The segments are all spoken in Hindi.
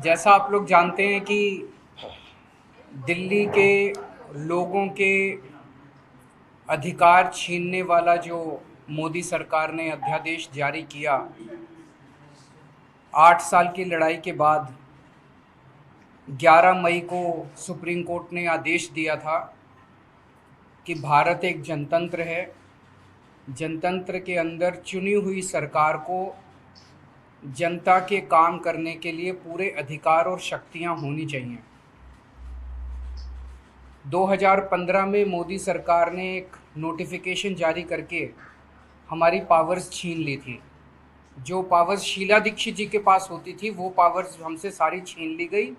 जैसा आप लोग जानते हैं कि दिल्ली के लोगों के अधिकार छीनने वाला जो मोदी सरकार ने अध्यादेश जारी किया, 8 साल की लड़ाई के बाद 11 मई को सुप्रीम कोर्ट ने आदेश दिया था कि भारत एक जनतंत्र है। जनतंत्र के अंदर चुनी हुई सरकार को जनता के काम करने के लिए पूरे अधिकार और शक्तियां होनी चाहिए। 2015 में मोदी सरकार ने एक नोटिफिकेशन जारी करके हमारी पावर्स छीन ली थी। जो पावर्स शीला दीक्षित जी के पास होती थी वो पावर्स हमसे सारी छीन ली गई,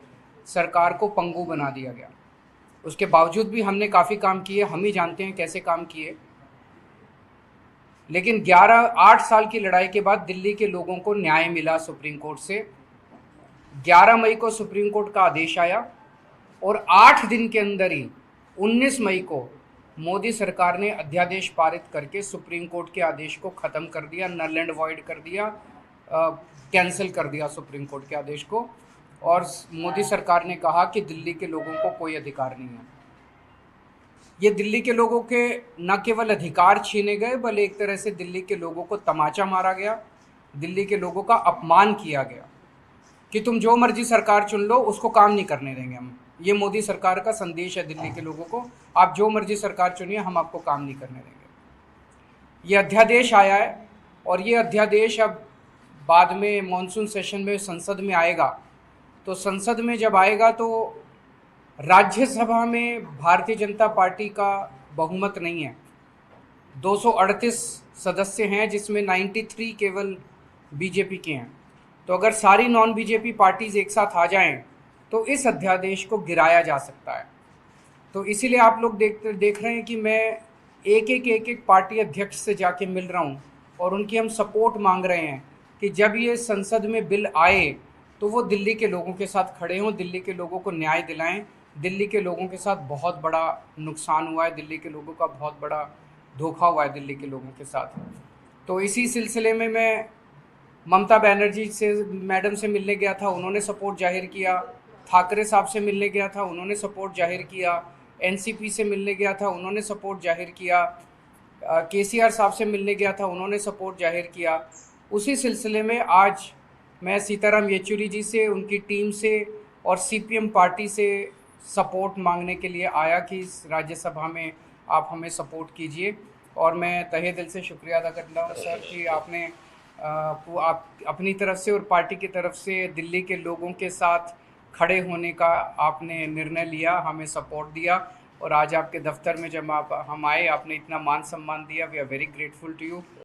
सरकार को पंगु बना दिया गया। उसके बावजूद भी हमने काफ़ी काम किए, हम ही जानते हैं कैसे काम किए। लेकिन 8 साल की लड़ाई के बाद दिल्ली के लोगों को न्याय मिला सुप्रीम कोर्ट से। 11 मई को सुप्रीम कोर्ट का आदेश आया और 8 दिन के अंदर ही 19 मई को मोदी सरकार ने अध्यादेश पारित करके सुप्रीम कोर्ट के आदेश को ख़त्म कर दिया, नल एंड वॉइड कर दिया, कैंसिल कर दिया सुप्रीम कोर्ट के आदेश को। और मोदी सरकार ने कहा कि दिल्ली के लोगों को कोई अधिकार नहीं है। ये दिल्ली के लोगों के न केवल अधिकार छीने गए, बल्कि एक तरह से दिल्ली के लोगों को तमाचा मारा गया, दिल्ली के लोगों का अपमान किया गया कि तुम जो मर्जी सरकार चुन लो, उसको काम नहीं करने देंगे हम। ये मोदी सरकार का संदेश है दिल्ली के लोगों को, आप जो मर्जी सरकार चुनिए, हम आपको काम नहीं करने देंगे। ये अध्यादेश आया है और ये अध्यादेश अब बाद में मॉनसून सेशन में संसद में आएगा। तो संसद में जब आएगा तो राज्यसभा में भारतीय जनता पार्टी का बहुमत नहीं है। 238 सदस्य हैं जिसमें 93 केवल बीजेपी के हैं। तो अगर सारी नॉन बीजेपी पार्टीज़ एक साथ आ जाएं तो इस अध्यादेश को गिराया जा सकता है। तो इसीलिए आप लोग देख रहे हैं कि मैं एक पार्टी अध्यक्ष से जाके मिल रहा हूं और उनकी हम सपोर्ट मांग रहे हैं कि जब ये संसद में बिल आए तो वो दिल्ली के लोगों के साथ खड़े हों, दिल्ली के लोगों को न्याय दिलाएं। दिल्ली के लोगों के साथ बहुत बड़ा नुकसान हुआ है, दिल्ली के लोगों का बहुत बड़ा धोखा हुआ है दिल्ली के लोगों के साथ। तो इसी सिलसिले में मैं ममता बनर्जी से मैडम से मिलने गया था, उन्होंने सपोर्ट जाहिर किया। ठाकरे साहब से मिलने गया था, उन्होंने सपोर्ट जाहिर किया। एनसीपी से मिलने गया था, उन्होंने सपोर्ट जाहिर किया। केसीआर साहब से मिलने गया था, उन्होंने सपोर्ट जाहिर किया। उसी सिलसिले में आज मैं सीताराम येचुरी जी से, उनकी टीम से और सीपीएम पार्टी से सपोर्ट मांगने के लिए आया कि इस राज्यसभा में आप हमें सपोर्ट कीजिए। और मैं तहे दिल से शुक्रिया अदा करता हूँ सर कि आपने आप अपनी तरफ से और पार्टी की तरफ से दिल्ली के लोगों के साथ खड़े होने का आपने निर्णय लिया, हमें सपोर्ट दिया। और आज आपके दफ्तर में जब हम आए, आपने इतना मान सम्मान दिया। We are very grateful to you.